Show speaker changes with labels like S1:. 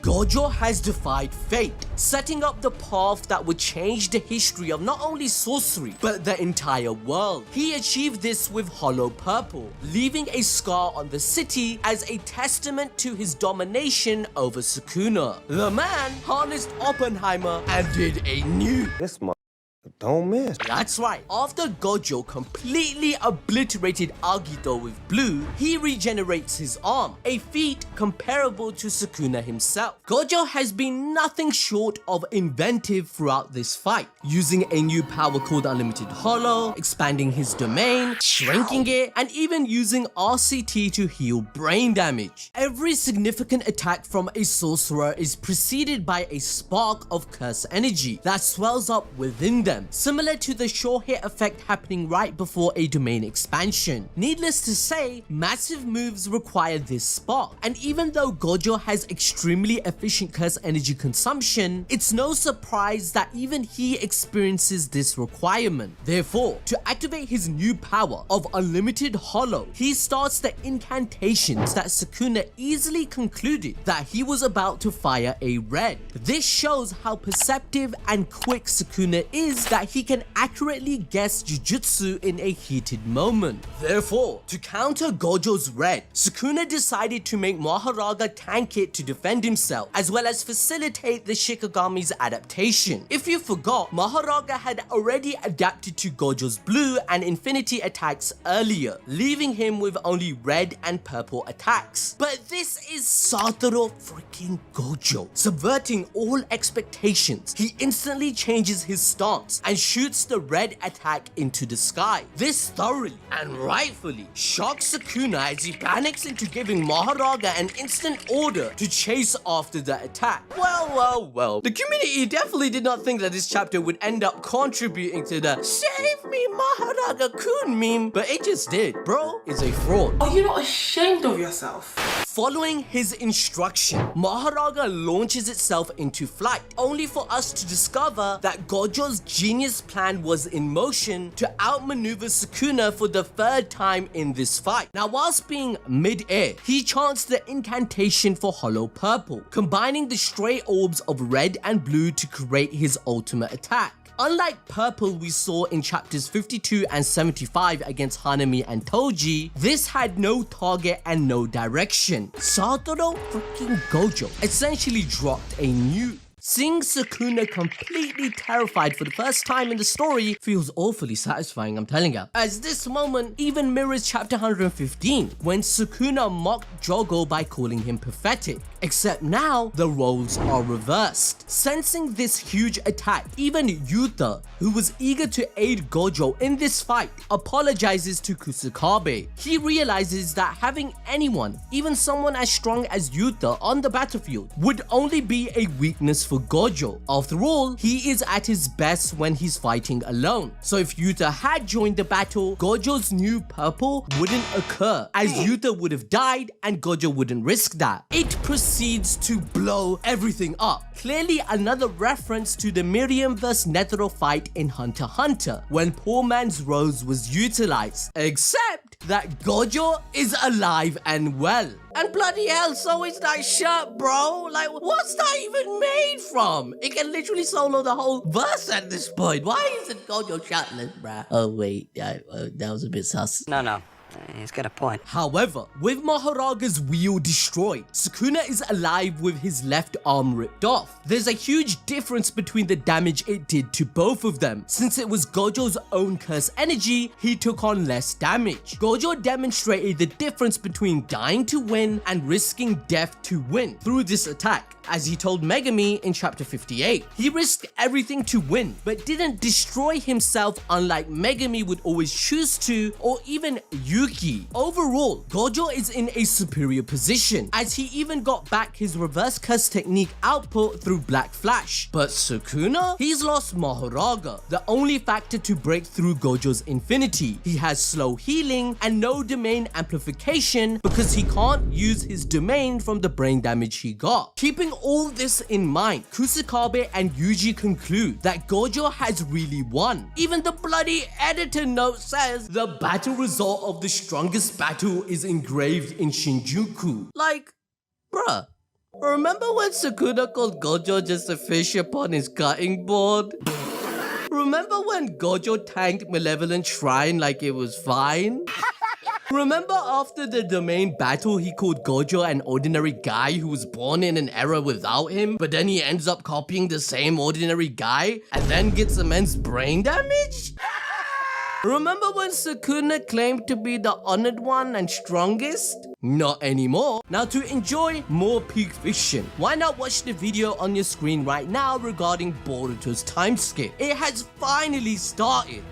S1: Gojo has defied fate, setting up the path that would change the history of not only sorcery, but the entire world. He achieved this with Hollow Purple, leaving a scar on the city as a testament to his domination over Sukuna. The man harnessed Oppenheimer and did a new
S2: don't miss.
S1: That's right. After Gojo completely obliterated Agito with blue, he regenerates his arm, a feat comparable to Sukuna himself. Gojo has been nothing short of inventive throughout this fight, using a new power called Unlimited Hollow, expanding his domain, shrinking it, and even using RCT to heal brain damage. Every significant attack from a sorcerer is preceded by a spark of curse energy that swells up within them, similar to the sure hit effect happening right before a domain expansion. Needless to say, massive moves require this spark, and even though Gojo has extremely efficient curse energy consumption, it's no surprise that even he experiences this requirement. Therefore, to activate his new power of Unlimited Hollow, he starts the incantations that Sukuna easily concluded that he was about to fire a red. This shows how perceptive and quick Sukuna is that he can accurately guess Jujutsu in a heated moment. Therefore, to counter Gojo's red, Sukuna decided to make Mahoraga tank it to defend himself, as well as facilitate the Shikigami's adaptation. If you forgot, Mahoraga had already adapted to Gojo's blue and infinity attacks earlier, leaving him with only red and purple attacks. But this is Satoru freaking Gojo, subverting all expectations. He instantly changes his stance and shoots the red attack into the sky. This thoroughly and rightfully shocks Sukuna as he panics into giving Mahoraga an instant order to chase after the attack. Well. The community definitely did not think that this chapter would end up contributing to the "Save me, Mahoraga-kun" meme, but it just did. Bro is a fraud.
S3: Are you not ashamed of yourself?
S1: Following his instruction, Mahoraga launches itself into flight, only for us to discover that Gojo's genius plan was in motion to outmaneuver Sukuna for the third time in this fight. Now, whilst being mid-air, he chants the incantation for Hollow Purple, combining the stray orbs of red and blue to create his ultimate attack. Unlike Purple we saw in chapters 52 and 75 against Hanami and Toji, this had no target and no direction. Satoru freaking Gojo essentially dropped a nuke. Seeing Sukuna completely terrified for the first time in the story feels awfully satisfying, I'm telling you. As this moment even mirrors chapter 115, when Sukuna mocked Jogo by calling him pathetic. Except now, the roles are reversed. Sensing this huge attack, even Yuta, who was eager to aid Gojo in this fight, apologizes to Kusakabe. He realizes that having anyone, even someone as strong as Yuta, on the battlefield would only be a weakness for Gojo. After all, he is at his best when he's fighting alone. So if Yuta had joined the battle, Gojo's new purple wouldn't occur, as Yuta would have died and Gojo wouldn't risk that. It proceeds to blow everything up. Clearly another reference to the Miriam vs Netero fight in Hunter x Hunter, when poor man's rose was utilized. Except that Gojo is alive and well. And bloody hell, so is that shirt, bro. Like, what's that even made from? It can literally solo the whole verse at this point. Why isn't Gojo shirtless, bruh? Oh wait, that was a bit sus.
S4: No. He's got a point.
S1: However, with Mahoraga's wheel destroyed, Sukuna is alive with his left arm ripped off. There's a huge difference between the damage it did to both of them. Since it was Gojo's own curse energy, he took on less damage. Gojo demonstrated the difference between dying to win and risking death to win through this attack. As he told Megami in chapter 58, he risked everything to win, but didn't destroy himself unlike Megami would always choose to, or even Yuki. Overall, Gojo is in a superior position, as he even got back his reverse curse technique output through Black Flash. But Sukuna? He's lost Mahoraga, the only factor to break through Gojo's infinity. He has slow healing and no domain amplification because he can't use his domain from the brain damage he got. Keeping all this in mind, Kusakabe and Yuji conclude that Gojo has really won. Even the bloody editor note says the battle result of the strongest battle is engraved in Shinjuku. Like, bruh, Remember when Sukuna called Gojo just a fish upon his cutting board? Remember when Gojo tanked Malevolent Shrine like it was fine? Remember after the domain battle he called Gojo an ordinary guy who was born in an era without him, but then he ends up copying the same ordinary guy and then gets immense brain damage? Remember when Sukuna claimed to be the honored one and strongest? Not anymore. Now to enjoy more peak fiction, why not watch the video on your screen right now regarding Boruto's time skip? It has finally started.